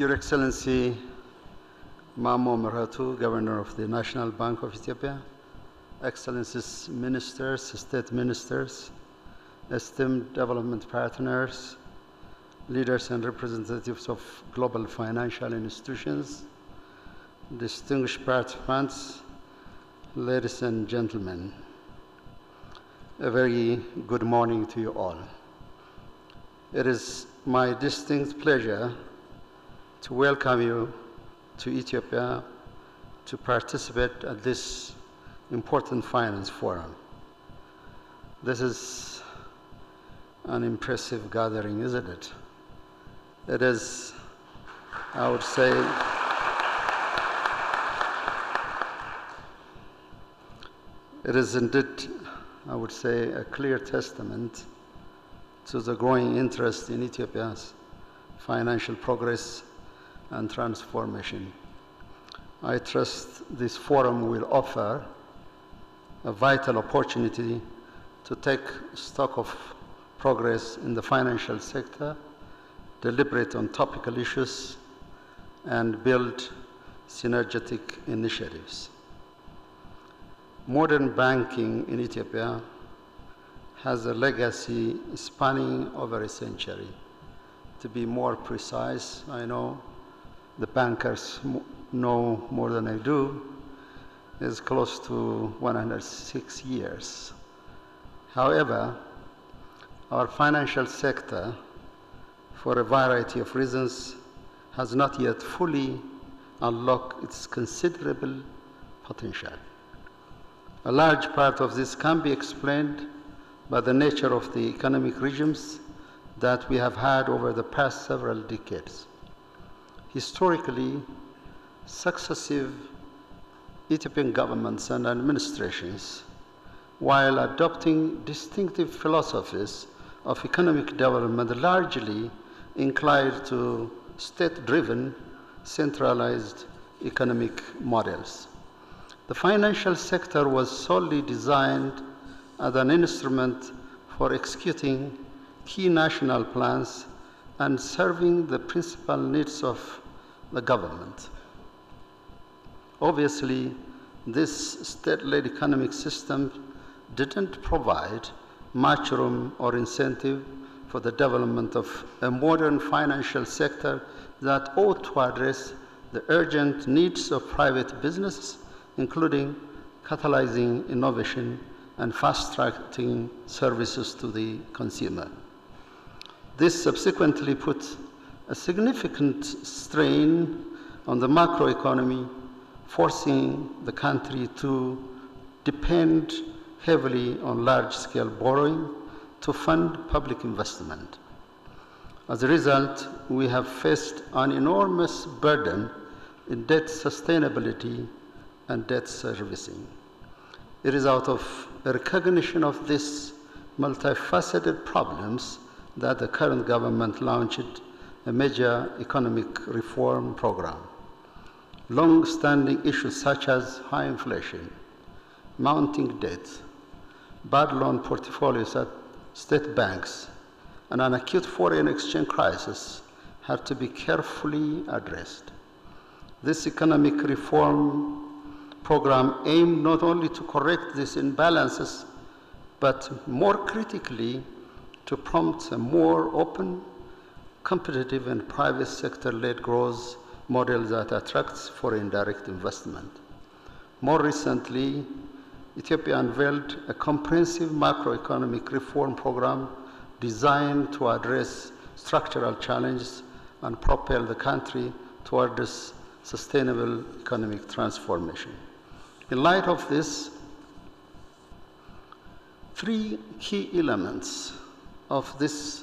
Your Excellency Mamo Merhatu, Governor of the National Bank of Ethiopia, Excellencies Ministers, State Ministers, esteemed development partners, leaders and representatives of global financial institutions, distinguished participants, ladies and gentlemen, a very good morning to you all. It is my distinct pleasure to welcome you to Ethiopia to participate at this important finance forum. This is an impressive gathering, isn't it? It is, I would say, it is indeed, I would say, a clear testament to the growing interest in Ethiopia's financial progress and transformation. I trust this forum will offer a vital opportunity to take stock of progress in the financial sector, deliberate on topical issues, and build synergetic initiatives. Modern banking in Ethiopia has a legacy spanning over a century. To be more precise, I know the bankers know more than I do, is close to 106 years. However, our financial sector, for a variety of reasons, has not yet fully unlocked its considerable potential. A large part of this can be explained by the nature of the economic regimes that we have had over the past several decades. Historically, successive Ethiopian governments and administrations, while adopting distinctive philosophies of economic development, largely inclined to state-driven, centralized economic models. The financial sector was solely designed as an instrument for executing key national plans and serving the principal needs of the government. Obviously, this state-led economic system didn't provide much room or incentive for the development of a modern financial sector that ought to address the urgent needs of private businesses, including catalyzing innovation and fast-tracking services to the consumer. This subsequently put a significant strain on the macroeconomy, forcing the country to depend heavily on large-scale borrowing to fund public investment. As a result, we have faced an enormous burden in debt sustainability and debt servicing. It is out of a recognition of these multifaceted problems that the current government launched a major economic reform program. Long-standing issues such as high inflation, mounting debt, bad loan portfolios at state banks, and an acute foreign exchange crisis had to be carefully addressed. This economic reform program aimed not only to correct these imbalances, but more critically, to prompt a more open, competitive, and private sector-led growth model that attracts foreign direct investment. More recently, Ethiopia unveiled a comprehensive macroeconomic reform program designed to address structural challenges and propel the country towards sustainable economic transformation. In light of this, three key elements of this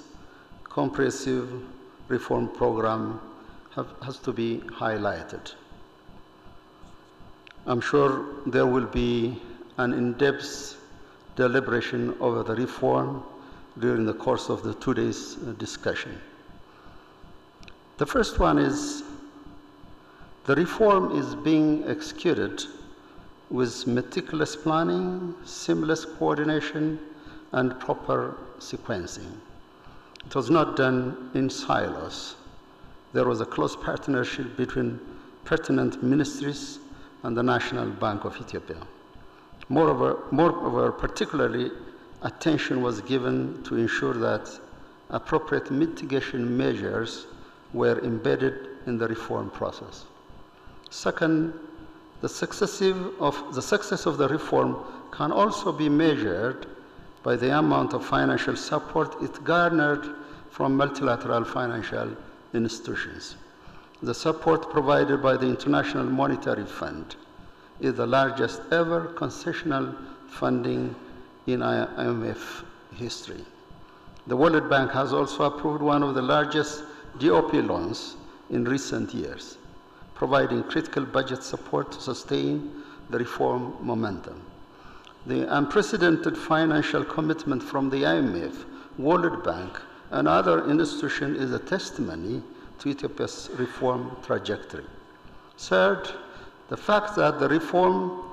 comprehensive reform program has to be highlighted. I'm sure there will be an in-depth deliberation over the reform during the course of the 2 days discussion. The first one is the reform is being executed with meticulous planning, seamless coordination, and proper sequencing. It was not done in silos. There was a close partnership between pertinent ministries and the National Bank of Ethiopia. Moreover, particularly attention was given to ensure that appropriate mitigation measures were embedded in the reform process. Second, the success of the reform can also be measured by the amount of financial support it garnered from multilateral financial institutions. The support provided by the International Monetary Fund is the largest ever concessional funding in IMF history. The World Bank has also approved one of the largest DOP loans in recent years, providing critical budget support to sustain the reform momentum. The unprecedented financial commitment from the IMF, World Bank, and other institutions is a testimony to Ethiopia's reform trajectory. Third, the fact that the reform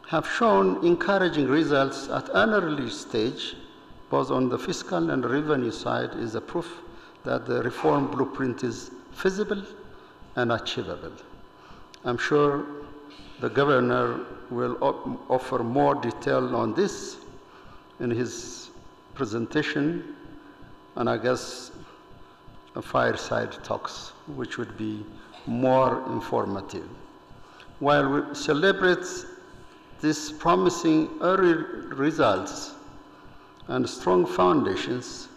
have shown encouraging results at an early stage, both on the fiscal and revenue side, is a proof that the reform blueprint is feasible and achievable. I'm sure the governor will offer more detail on this in his presentation, and I guess a fireside talks, which would be more informative. While we celebrate these promising early results and strong foundations,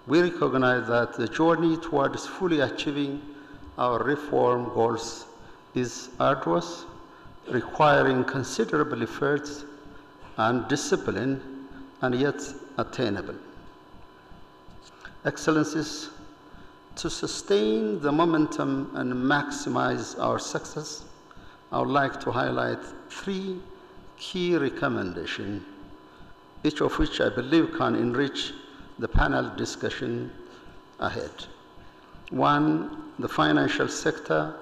we recognize that the journey towards fully achieving our reform goals is arduous, requiring considerable efforts and discipline, and yet attainable. Excellencies, to sustain the momentum and maximize our success, I would like to highlight 3 key recommendations, each of which I believe can enrich the panel discussion ahead. 1, the financial sector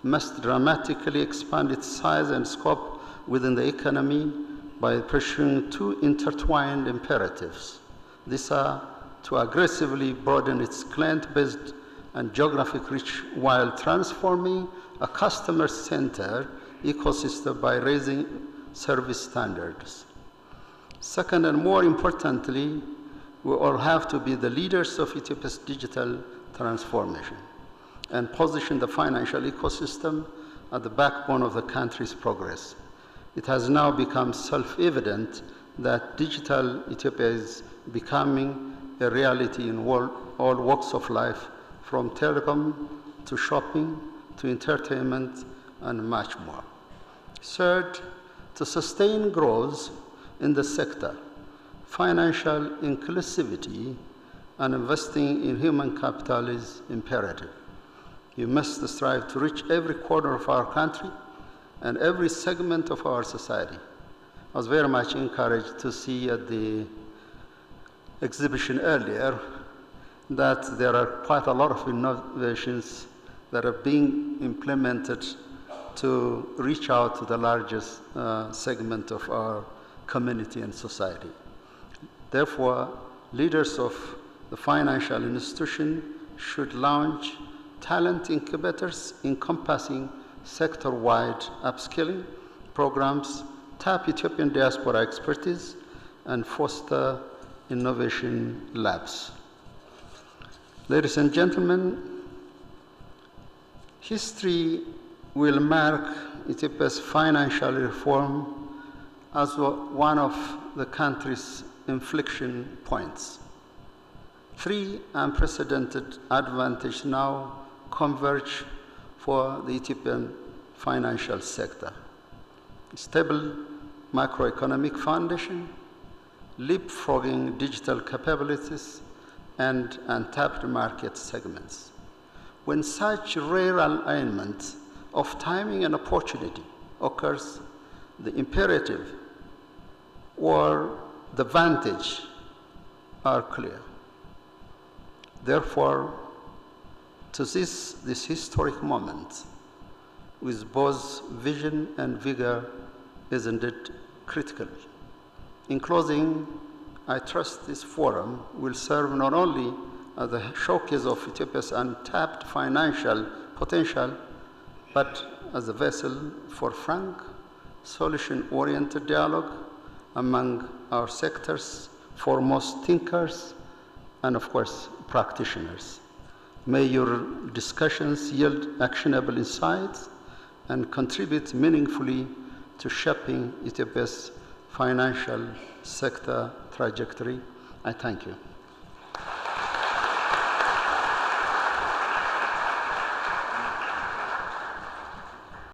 must dramatically expand its size and scope within the economy by pursuing 2 intertwined imperatives. These are to aggressively broaden its client-based and geographic reach while transforming a customer-centered ecosystem by raising service standards. Second, and more importantly, we all have to be the leaders of Ethiopia's digital transformation and position the financial ecosystem at the backbone of the country's progress. It has now become self-evident that digital Ethiopia is becoming a reality in all walks of life, from telecom to shopping to entertainment and much more. Third, to sustain growth in the sector, financial inclusivity and investing in human capital is imperative. You must strive to reach every corner of our country and every segment of our society. I was very much encouraged to see at the exhibition earlier that there are quite a lot of innovations that are being implemented to reach out to the largest segment of our community and society. Therefore, leaders of the financial institution should launch talent incubators encompassing sector-wide upskilling programs, tap Ethiopian diaspora expertise, and foster innovation labs. Ladies and gentlemen, history will mark Ethiopia's financial reform as one of the country's inflection points. 3 unprecedented advantages now converge for the Ethiopian financial sector: stable macroeconomic foundation, leapfrogging digital capabilities, and untapped market segments. When such rare alignment of timing and opportunity occurs, the imperative or the vantage are clear. Therefore, to seize this historic moment with both vision and vigor is indeed critical. In closing, I trust this forum will serve not only as a showcase of Ethiopia's untapped financial potential, but as a vessel for frank, solution-oriented dialogue among our sector's foremost thinkers and, of course, practitioners. May your discussions yield actionable insights and contribute meaningfully to shaping Ethiopia's financial sector trajectory. I thank you.